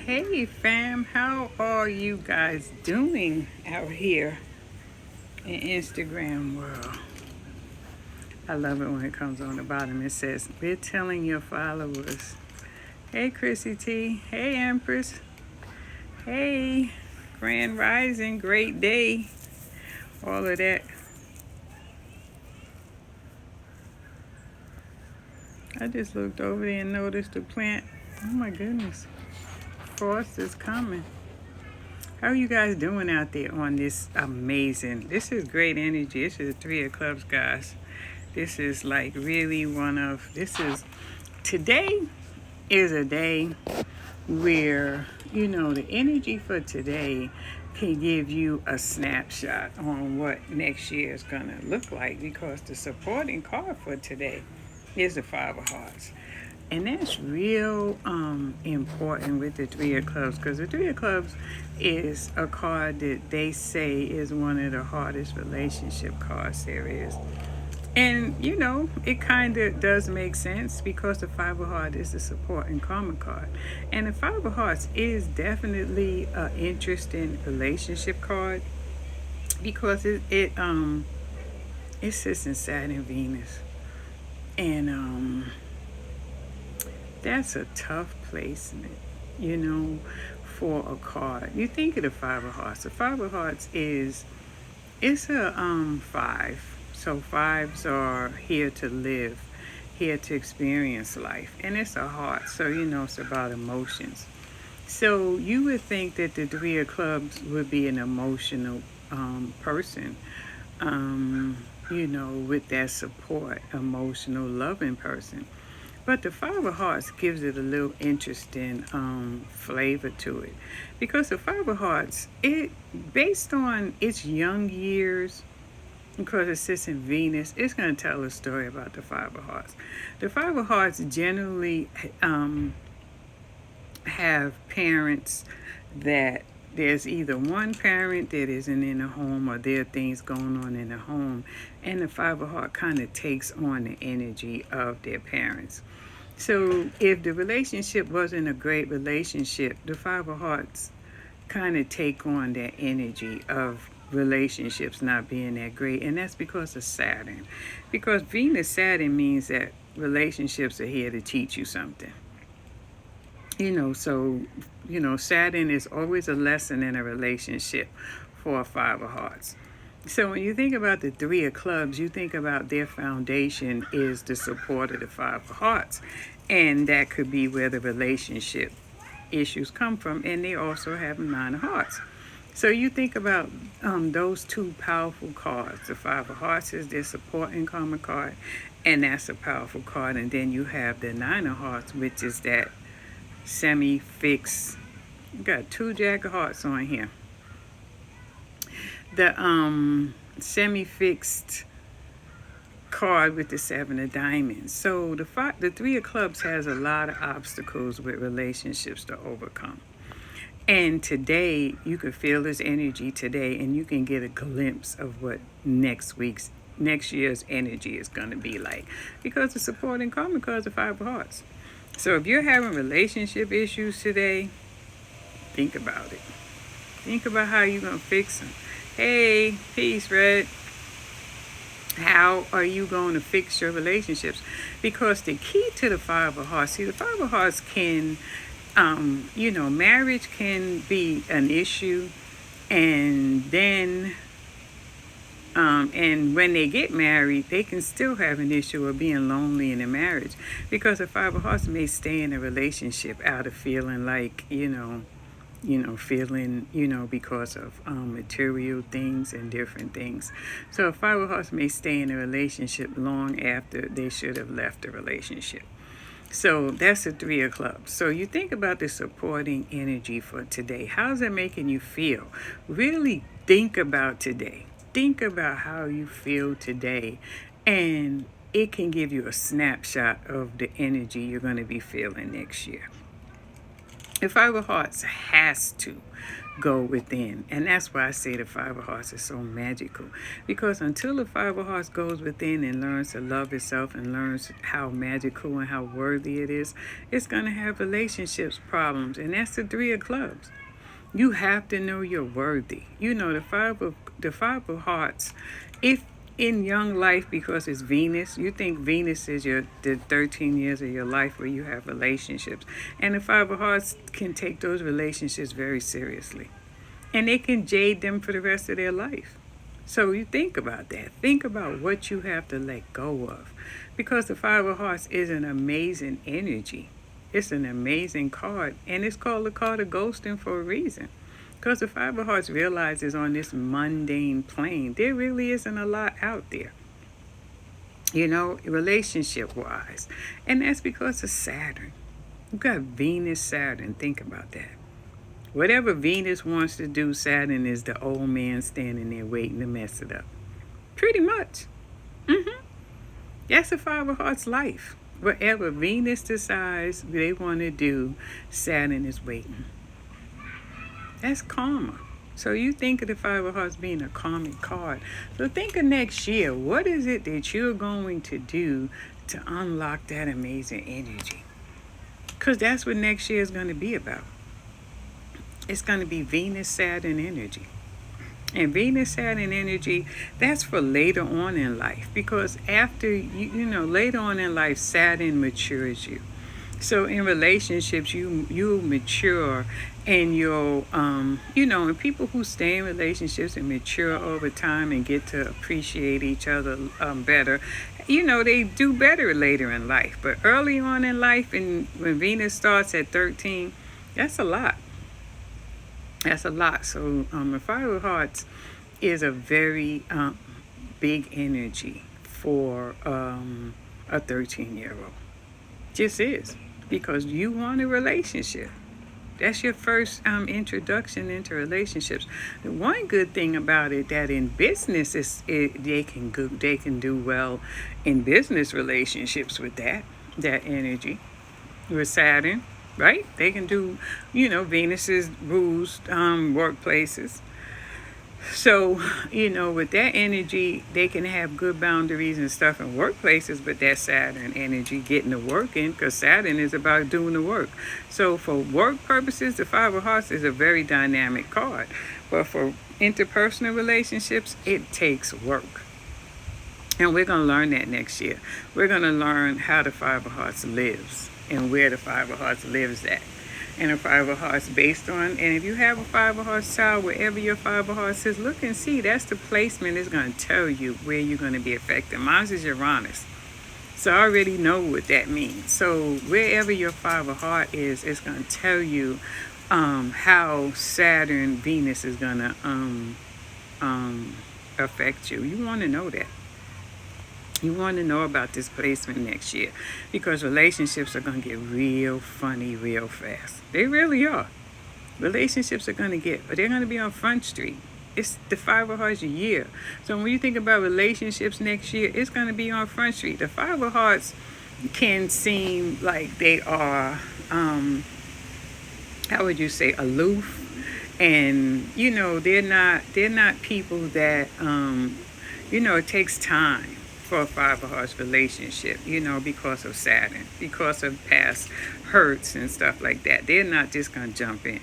Hey fam, how are you guys doing out here in Instagram world? I love it when it comes on the bottom. It says, we're telling your followers. Hey Chrissy T. Hey Empress. Hey Grand Rising. Great day. All of that. I just looked over there and noticed the plant. Oh my goodness. Frost is coming. How are you guys doing out there on this amazing? This is great energy. This is Three of Clubs, guys. This is like really today is a day where, the energy for today can give you a snapshot on what next year is going to look like, because the supporting card for today is the Five of Hearts. And that's real important with the Three of Clubs, because the Three of Clubs is a card that they say is one of the hardest relationship cards there is. And, it kind of does make sense, because the Five of Hearts is the support and karma card. And the Five of Hearts is definitely an interesting relationship card, because it sits in Saturn and Venus. And that's a tough placement, for a card. You think of the Five of Hearts. The Five of Hearts it's a five. So fives are here to live, here to experience life. And it's a heart. So it's about emotions. So you would think that the Three of Clubs would be an emotional person, with that support, emotional, loving person. But the Five of Hearts gives it a little interesting flavor to it, because the Five of Hearts, based on its young years, because it sits in Venus, it's going to tell a story about the Five of Hearts. The Five of Hearts generally have parents that there's either one parent that isn't in the home, or there are things going on in the home, and the Five of Hearts kind of takes on the energy of their parents. So if the relationship wasn't a great relationship, the Five of Hearts kind of take on that energy of relationships not being that great. And that's because of Saturn. Because Venus Saturn means that relationships are here to teach you something. Saturn is always a lesson in a relationship for a Five of Hearts. So when you think about the Three of Clubs, you think about their foundation is the support of the Five of Hearts. And that could be where the relationship issues come from. And they also have a Nine of Hearts. So you think about those two powerful cards. The Five of Hearts is their support and karma card. And that's a powerful card. And then you have the Nine of Hearts, which is that semi-fixed. You got two Jack of Hearts on here. The semi-fixed card with the Seven of Diamonds. So the Three of Clubs has a lot of obstacles with relationships to overcome. And today, you can feel this energy today, and you can get a glimpse of what next year's energy is going to be like, because the supporting karma cards are Five of Hearts. So if you're having relationship issues today, think about it. Think about how you're going to fix them. Hey, peace, Red. How are you going to fix your relationships? Because the key to the Five of Hearts, the Five of Hearts can, marriage can be an issue, and then, and when they get married, they can still have an issue of being lonely in a marriage, because the Five of Hearts may stay in a relationship out of feeling like, because of material things and different things. So a Five of Hearts may stay in a relationship long after they should have left the relationship. So that's the Three of Clubs. So you think about the supporting energy for today. How's that making you feel? Really think about today. Think about how you feel today. And it can give you a snapshot of the energy you're going to be feeling next year. The Five of Hearts has to go within. And that's why I say the Five of Hearts is so magical. Because until the Five of Hearts goes within and learns to love itself and learns how magical and how worthy it is, it's going to have relationships problems. And that's the Three of Clubs. You have to know you're worthy. You know, the Five of Hearts, if in young life, because it's Venus, you think Venus is the 13 years of your life where you have relationships. And the Five of Hearts can take those relationships very seriously. And they can jade them for the rest of their life. So you think about that. Think about what you have to let go of. Because the Five of Hearts is an amazing energy. It's an amazing card. And it's called the card of ghosting for a reason. Because the Five of Hearts realizes on this mundane plane, there really isn't a lot out there, you know, relationship-wise. And that's because of Saturn. You've got Venus, Saturn. Think about that. Whatever Venus wants to do, Saturn is the old man standing there waiting to mess it up. Pretty much. That's the Five of Hearts life. Whatever Venus decides they want to do, Saturn is waiting. That's karma. So you think of the Five of Hearts being a karmic card. So think of next year. What is it that you're going to do to unlock that amazing energy? Because that's what next year is going to be about. It's going to be Venus, Saturn energy. And Venus, Saturn energy, that's for later on in life. Because after, you know, later on in life, Saturn matures you. So in relationships, you mature and you'll, you know, and people who stay in relationships and mature over time and get to appreciate each other better, you know, they do better later in life. But early on in life, and when Venus starts at 13, that's a lot. That's a lot. So the Five of Hearts is a very big energy for a 13-year-old. Just is. Because you want a relationship. That's your first introduction into relationships. The one good thing about it that in business they can do well in business relationships with that energy with Saturn, right? They can do, you know, Venus's rules workplaces. So, you know, with that energy, they can have good boundaries and stuff in workplaces, but that Saturn energy getting the work in, because Saturn is about doing the work. So for work purposes, the Five of Hearts is a very dynamic card. But for interpersonal relationships, it takes work. And we're going to learn that next year. We're going to learn how the Five of Hearts lives and where the Five of Hearts lives at. And a Five of Hearts based on, and if you have a Five of Hearts child, wherever your Five of Hearts is, look and see. That's the placement. It's going to tell you where you're going to be affected. Mine is Uranus. So I already know what that means. So wherever your Five of Heart is, it's going to tell you how Saturn, Venus is going to affect you. You want to know that. You want to know about this placement next year, because relationships are going to get real funny real fast. They really are. Relationships are going to get, but they're going to be on Front Street. It's the Five of Hearts year. So when you think about relationships next year, it's going to be on Front Street. The Five of Hearts can seem like they are, how would you say, aloof. And, you know, they're not people that, you know, it takes time for a Five of Hearts relationship, you know, because of Saturn, because of past hurts and stuff like that. They're not just going to jump in.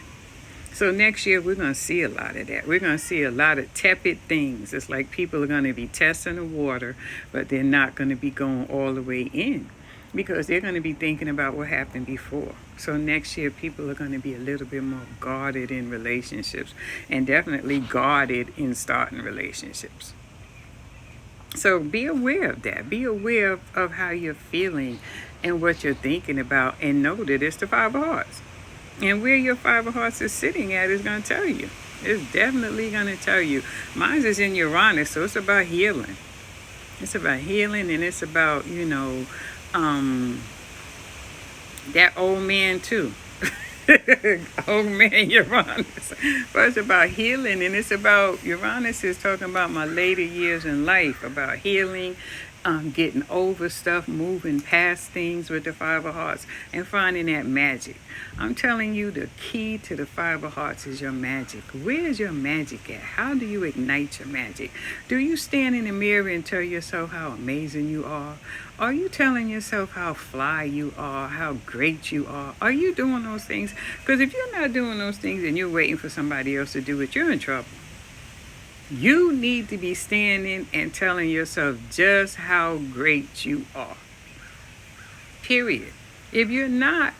So next year, we're going to see a lot of that. We're going to see a lot of tepid things. It's like people are going to be testing the water, but they're not going to be going all the way in, because they're going to be thinking about what happened before. So next year, people are going to be a little bit more guarded in relationships, and definitely guarded in starting relationships. So be aware of that. Be aware of how you're feeling and what you're thinking about, and know that it's the Five of Hearts. And where your Five of Hearts is sitting at is going to tell you. It's definitely going to tell you. Mine is in Uranus, so it's about healing. It's about healing, and it's about, you know, that old man too. Old man Uranus. But it's about healing, and it's about, Uranus is talking about my later years in life, about healing getting over stuff, moving past things with the Five of Hearts, and finding that magic. I'm telling you, the key to the Five of Hearts is your magic. Where's your magic at? How do you ignite your magic? Do you stand in the mirror and tell yourself how amazing you are? Are you telling yourself how fly you are, how great you are? Are you doing those things? Because if you're not doing those things and you're waiting for somebody else to do it, you're in trouble. You need to be standing and telling yourself just how great you are. Period. If you're not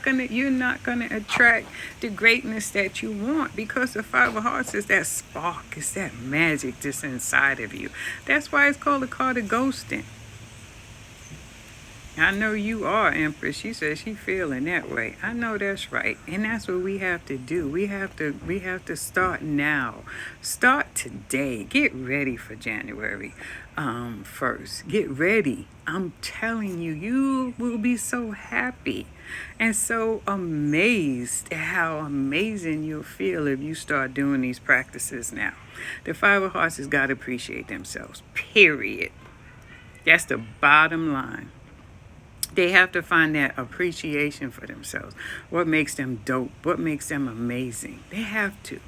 gonna attract the greatness that you want, because the Five of Hearts is that spark, it's that magic that's inside of you. That's why it's called the card of ghosting. I know you are, Empress. She says she feeling that way. I know that's right. And that's what we have to do. We have to start now. Start today. Get ready for January 1st. Get ready. I'm telling you, you will be so happy and so amazed at how amazing you'll feel if you start doing these practices now. The Five of Hearts has got to appreciate themselves. Period. That's the bottom line. They have to find that appreciation for themselves. What makes them dope? What makes them amazing? They have to.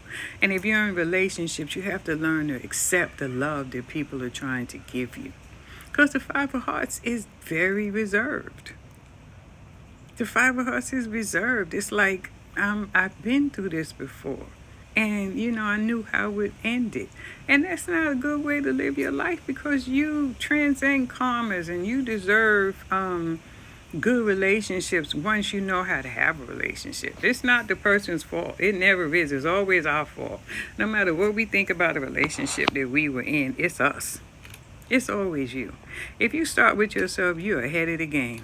And if you're in relationships, you have to learn to accept the love that people are trying to give you. Because the Five of Hearts is very reserved. The Five of Hearts is reserved. It's like, I've been through this before. And, I knew how it would end it. And that's not a good way to live your life, because you transcend karmas and you deserve good relationships once you know how to have a relationship. It's not the person's fault. It never is. It's always our fault. No matter what we think about a relationship that we were in, it's us. It's always you. If you start with yourself, you're ahead of the game.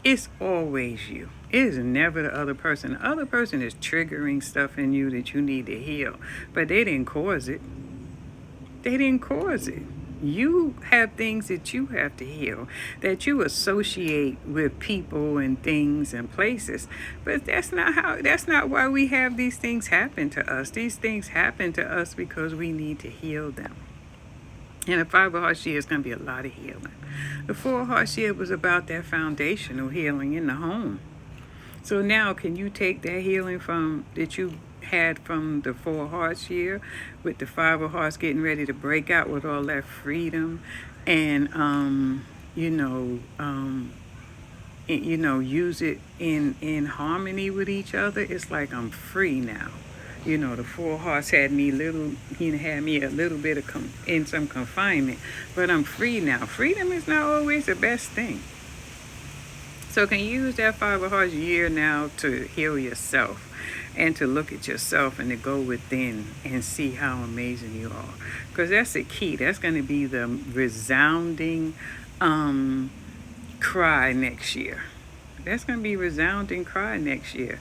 It's always you. It is never the other person. The other person is triggering stuff in you that you need to heal. But they didn't cause it. They didn't cause it. You have things that you have to heal, that you associate with people and things and places. But that's not why we have these things happen to us. These things happen to us because we need to heal them. And the Five of Hearts year is going to be a lot of healing. The Four of Hearts year was about that foundational healing in the home. So now, can you take that healing that you had from the Four of Hearts year, with the Five of Hearts getting ready to break out with all that freedom, and use it in harmony with each other? It's like I'm free now. The Four of Hearts had me a little bit in some confinement, but I'm free now. Freedom is not always the best thing. So can you use that Five of Hearts year now to heal yourself and to look at yourself and to go within and see how amazing you are? Because that's the key. That's going to be the resounding cry next year. That's going to be resounding cry next year.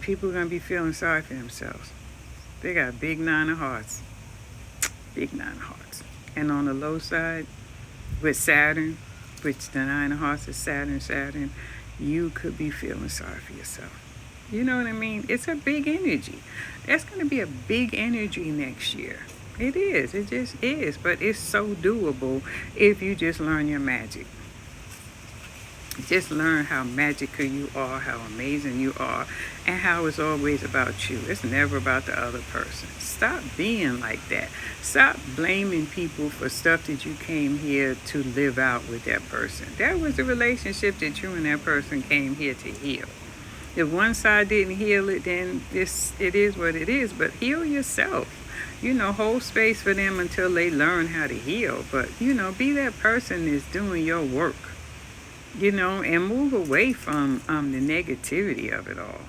People are going to be feeling sorry for themselves. They got big Nine of Hearts. Big Nine of Hearts. And on the low side, with Saturn, which the Nine of Hearts is Saturn, you could be feeling sorry for yourself. You know what I mean? It's a big energy. That's going to be a big energy next year. It is. It just is. But it's so doable if you just learn your magic. Just learn how magical you are, how amazing you are, and how it's always about you. It's never about the other person. Stop being like that. Stop blaming people for stuff that you came here to live out with that person. That was the relationship that you and that person came here to heal. If one side didn't heal it, then it is what it is. But heal yourself. Hold space for them until they learn how to heal. But, be that person that's doing your work. And move away from the negativity of it all.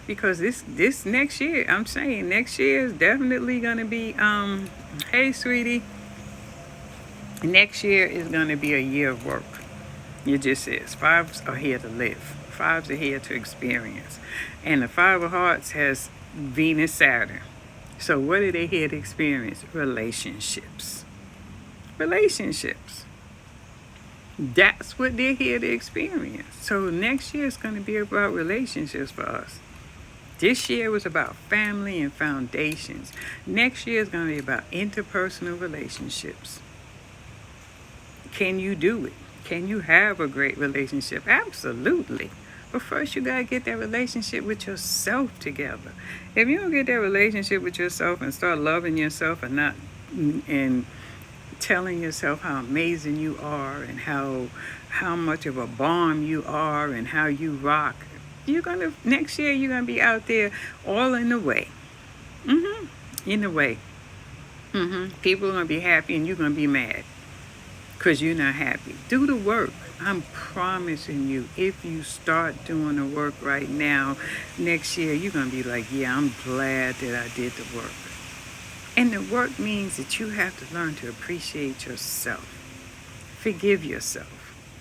Because this next year, I'm saying next year is definitely going to be, hey, sweetie, next year is going to be a year of work. It just is. Fives are here to live. Fives are here to experience. And the Five of Hearts has Venus, Saturn. So what are they here to experience? Relationships. That's what they're here to experience. So next year is going to be about relationships for us. This year was about family and foundations. Next year is going to be about interpersonal relationships. Can you do it? Can you have a great relationship? Absolutely. But first, you got to get that relationship with yourself together. If you don't get that relationship with yourself and start loving yourself and not and telling yourself how amazing you are and how much of a bomb you are and how you rock, you're gonna next year you're gonna be out there all in the way. In the way. People are gonna be happy and you're gonna be mad because you're not happy. Do the work. I'm promising you, if you start doing the work right now, next year you're going to be like, yeah, I'm glad that I did the work. And the work means that you have to learn to appreciate yourself. Forgive yourself.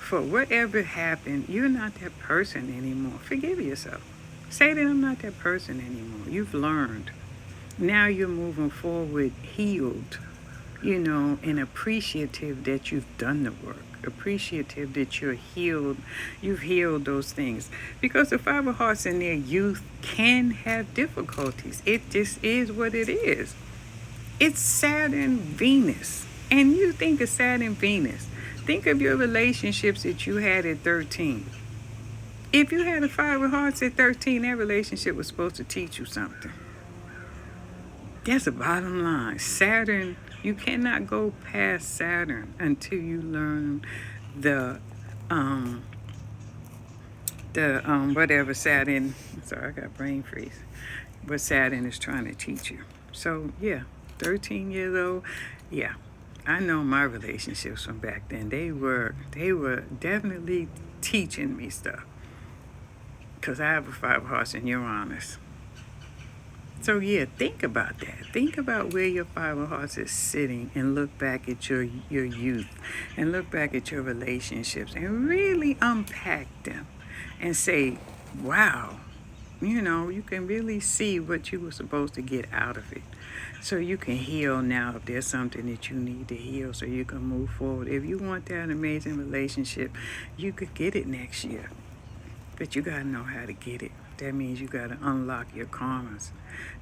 For whatever happened, you're not that person anymore. Forgive yourself. Say that I'm not that person anymore. You've learned. Now you're moving forward healed, and appreciative that you've done the work, appreciative that you've healed those things. Because the Five of Hearts in their youth can have difficulties. It just is what it is. It's Saturn, Venus. And you think of Saturn, Venus. Think of your relationships that you had at 13. If you had a Five of Hearts at 13, that relationship was supposed to teach you something. That's the bottom line. Saturn, you cannot go past Saturn until you learn the whatever Saturn. Sorry, I got brain freeze. What Saturn is trying to teach you. So yeah, 13 years old. Yeah, I know my relationships from back then. They were definitely teaching me stuff. Cause I have a Five of Hearts in Uranus. So yeah, think about that. Think about where your Five of Hearts is sitting and look back at your youth and look back at your relationships and really unpack them and say, wow, you can really see what you were supposed to get out of it. So you can heal now if there's something that you need to heal so you can move forward. If you want that amazing relationship, you could get it next year. But you got to know how to get it. That means you got to unlock your karmas.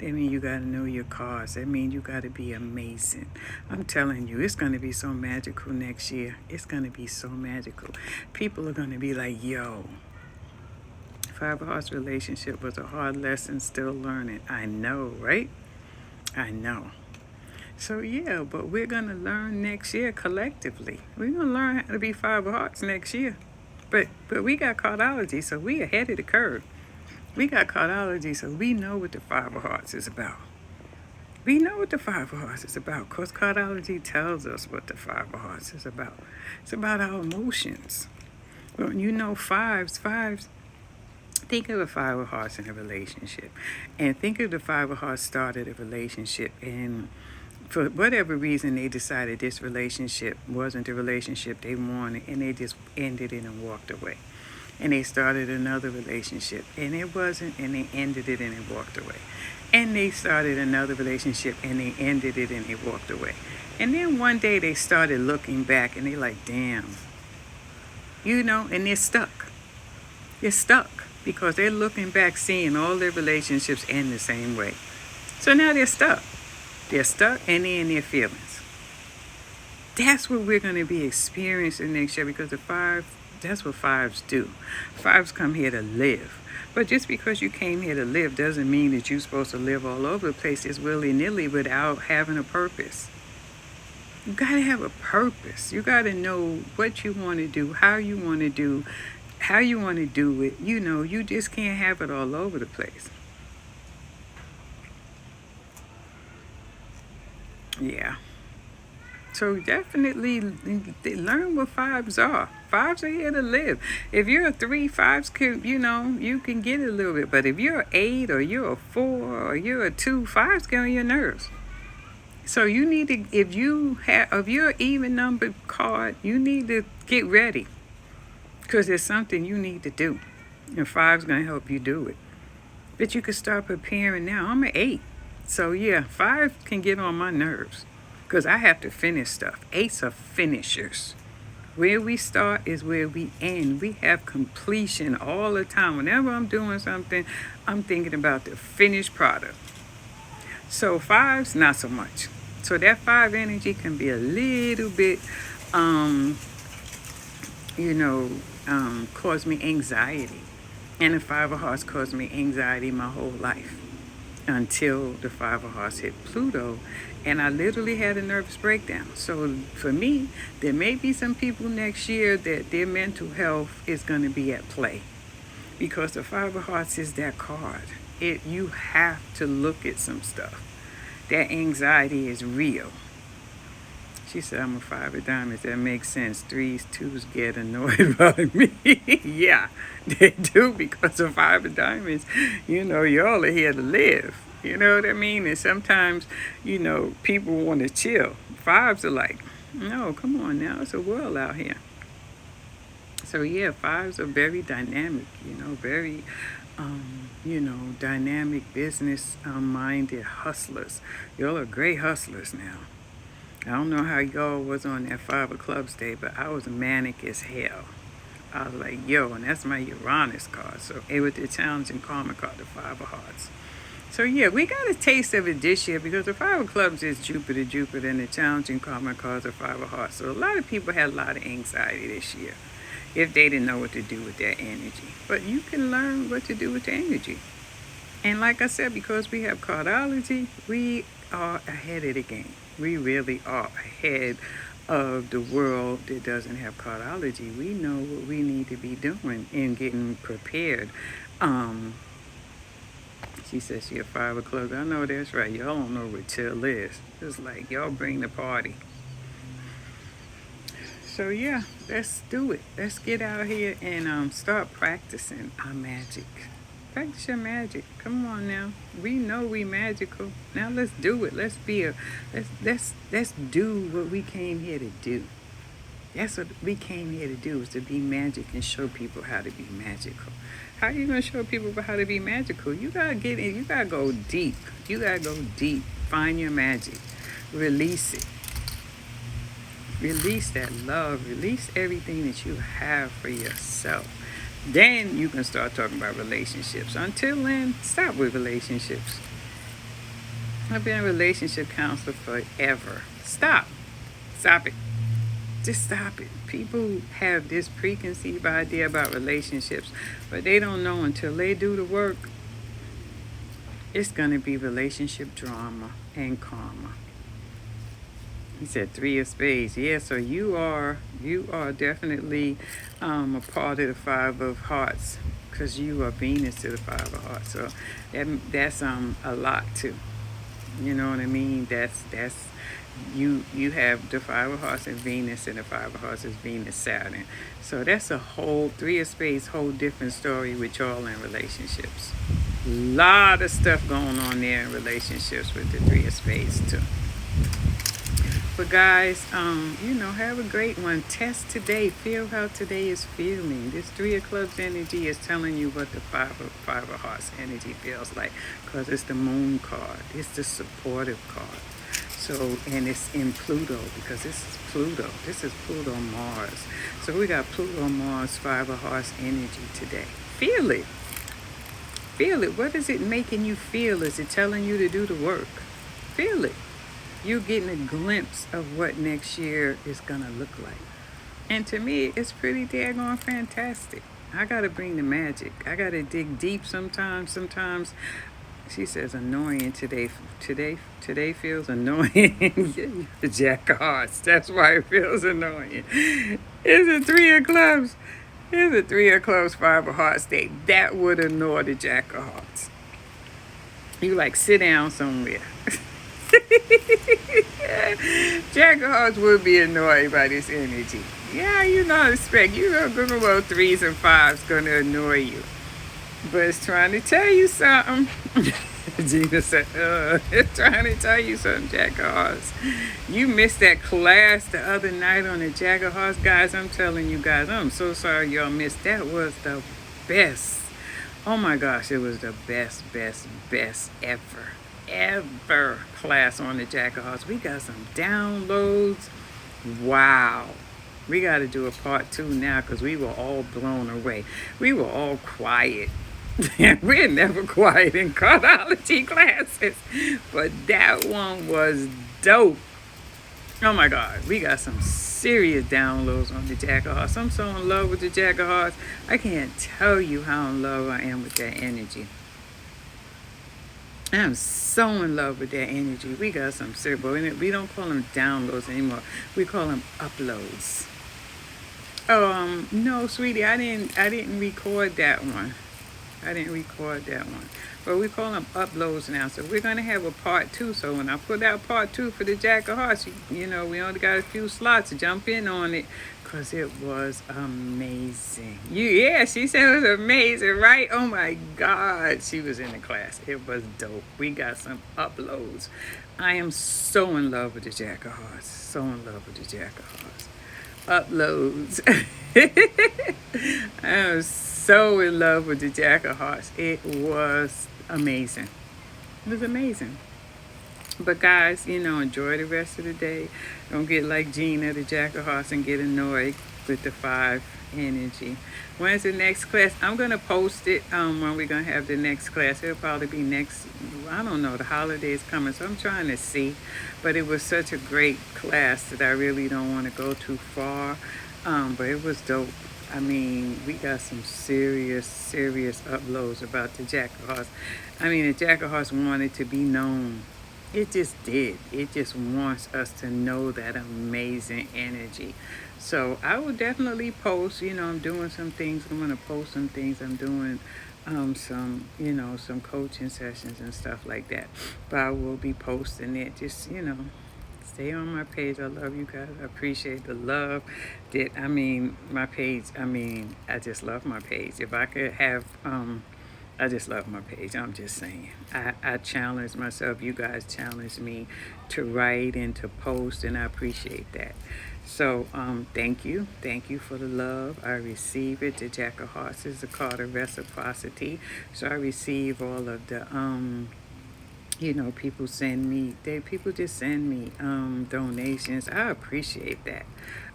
That means you got to know your cards. That means you got to be amazing. I'm telling you, it's going to be so magical next year. It's going to be so magical. People are going to be like, yo, Five of Hearts relationship was a hard lesson, still learning. I know, right? I know. So yeah, but we're going to learn next year collectively. We're going to learn how to be Five of Hearts next year. But we got Cardology, so we ahead of the curve. We got Cardology, so we know what the Five of Hearts is about. We know what the Five of Hearts is about because Cardology tells us what the Five of Hearts is about. It's about our emotions. Well, fives, think of the Five of Hearts in a relationship. And think of the Five of Hearts started a relationship and for whatever reason they decided this relationship wasn't the relationship they wanted and they just ended it and walked away. And they started another relationship and it wasn't and they ended it and they walked away. And they started another relationship and they ended it and they walked away. And then one day they started looking back and they like, damn. And they're stuck. They're stuck because they're looking back seeing all their relationships end the same way. So now they're stuck. They're stuck and they're in their feelings. That's what we're going to be experiencing next year because that's what fives do. Fives come here to live. But just because you came here to live doesn't mean that you're supposed to live all over the place just willy-nilly without having a purpose. You got to have a purpose. You got to know what you want to do, how you want to do it. You just can't have it all over the place. Yeah. So definitely learn what fives are. Fives are here to live. If you're a 3, fives can, you can get it a little bit. But if you're an 8 or you're a 4 or you're a 2, fives get on your nerves. So you need to, if you're an even numbered card, you need to get ready. Because there's something you need to do. And five's going to help you do it. But you can start preparing now. I'm an 8. So yeah, 5 can get on my nerves. Because I have to finish stuff. 8s are finishers. Where we start is where we end. We have completion all the time. Whenever I'm doing something, I'm thinking about the finished product. So 5s, not so much. So that 5 energy can be a little bit you know, caused me anxiety. And the Five of Hearts caused me anxiety my whole life until the Five of Hearts hit Pluto. And I literally had a nervous breakdown. So for me, there may be some people next year that their mental health is going to be at play because the Five of Hearts is that card. You have to look at some stuff. That anxiety is real. She said, I'm a Five of Diamonds. That makes sense. Threes, twos get annoyed by me. Yeah, they do because of Five of Diamonds. Y'all are here to live. You know what I mean? And sometimes, people want to chill. Fives are like, no, come on now. It's a world out here. So, yeah, fives are very dynamic, very, dynamic business minded hustlers. Y'all are great hustlers now. I don't know how y'all was on that Five of Clubs day, but I was manic as hell. I was like, yo, and that's my Uranus card. So it was the challenging karma card, the Five of Hearts. So yeah, we got a taste of it this year because the Five of Clubs is Jupiter, and the challenging karma cards are Five of Hearts. So a lot of people had a lot of anxiety this year if they didn't know what to do with their energy. But you can learn what to do with the energy. And like I said, because we have Cardology, we are ahead of the game. We really are ahead of the world that doesn't have Cardology. We know what we need to be doing in getting prepared. She says she a Five of Clubs. I know that's right. Y'all don't know what chill is. It's like y'all bring the party. So yeah, let's do it. Let's get out here and start practicing our magic. Practice your magic. Come on now. We know we magical. Now let's do it. Let's do what we came here to do. That's what we came here to do, is to be magic and show people how to be magical. How are you gonna show people how to be magical? You gotta get in, you gotta go deep. You gotta go deep. Find your magic. Release it. Release that love. Release everything that you have for yourself. Then you can start talking about relationships. Until then, stop with relationships. I've been a relationship counselor forever. Stop it. Just stop it. People have this preconceived idea about relationships, but they don't know until they do the work. It's going to be relationship drama and karma. He said Three of Spades. Yeah, so you are definitely a part of the Five of Hearts, because you are Venus to the Five of Hearts. So that's a lot too. You know what I mean? That's you have the Five of Hearts and Venus, and the Five of Hearts is Venus Saturn. So that's a whole Three of Spades, whole different story with y'all in relationships. Lot of stuff going on there in relationships with the Three of Spades too. But guys, have a great one. Test today. Feel how today is feeling. This Three of Clubs energy is telling you what the Five of Hearts energy feels like, because it's the moon card. It's the supportive card. So, and it's in Pluto, because this is Pluto. This is Pluto Mars. So we got Pluto Mars, Five of Hearts energy today. Feel it. Feel it. What is it making you feel? Is it telling you to do the work? Feel it. You're getting a glimpse of what next year is going to look like. And to me, it's pretty daggone fantastic. I got to bring the magic. I got to dig deep sometimes. Sometimes, she says, annoying today. Today feels annoying. The Jack of Hearts. That's why it feels annoying. It's a Three of Clubs. It's a Three of Clubs, Five of Hearts day. That would annoy the Jack of Hearts. You like sit down somewhere. Jack of Hearts would be annoyed by this energy. Yeah, I expect. Good about threes and fives going to annoy you. But it's trying to tell you something. Gina said, it's trying to tell you something, Jack of Hearts. You missed that class the other night on the Jack of Hearts. Guys, I'm telling you guys, I'm so sorry y'all missed. That was the best. Oh my gosh, it was the best ever class on the Jack of Hearts. We got some downloads. Wow. We got to do a part 2 now, because we were all blown away. We were all quiet. We're never quiet in Cardology classes. But that one was dope. Oh my God. We got some serious downloads on the Jack of Hearts. I'm so in love with the Jack of Hearts. I can't tell you how in love I am with that energy. I'm so in love with that energy. We got some serious, but we don't call them downloads anymore. We call them uploads. No, sweetie, I didn't record that one. I didn't record that one. But we call them uploads now. So we're going to have a part two. So when I put out part two for the Jack of Hearts, you know, we only got a few slots to jump in on it because it was amazing. Yeah, she said it was amazing, right? Oh my God. She was in the class. It was dope. We got some uploads. I am so in love with the Jack of Hearts. So in love with the Jack of Hearts. Uploads. I was so in love with the Jack of Hearts. It was amazing. It was amazing. But guys, you know, enjoy the rest of the day. Don't get like Gina, the Jack of Hearts, and get annoyed with the 5 energy. When's the next class? I'm gonna post it when we're gonna have the next class. It'll probably be next, I don't know, the holidays coming, so I'm trying to see. But it was such a great class that I really don't want to go too far. But it was dope. I mean, we got some serious uploads about the Jack of Hearts. I mean, the Jack of Hearts wanted to be known. It just did. It just wants us to know that amazing energy. So I will definitely post. You know, I'm doing some things. I'm gonna post some things. I'm doing some, you know, some coaching sessions and stuff like that. But I will be posting it. Just, you know, stay on my page. I love you guys. I appreciate the love. My page, I just love my page. If I could have, I just love my page. I'm just saying. I challenge myself. You guys challenge me to write and to post, and I appreciate that. So, thank you. Thank you for the love. I receive it. The Jack of Hearts is a card of reciprocity. So I receive all of the, you know, people just send me donations. I appreciate that.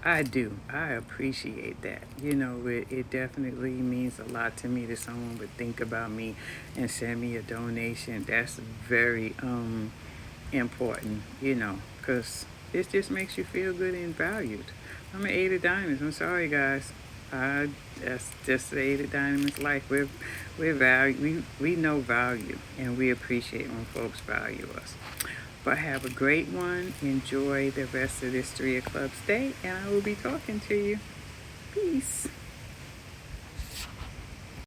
I do. I appreciate that. You know, it definitely means a lot to me that someone would think about me and send me a donation. That's very important, you know, because it just makes you feel good and valued. I'm an 8 of diamonds. I'm sorry, guys. That's just the 8 of diamonds life. We're value. We know value, and we appreciate when folks value us. But have a great one. Enjoy the rest of this 3 of Clubs day, and I will be talking to you. Peace.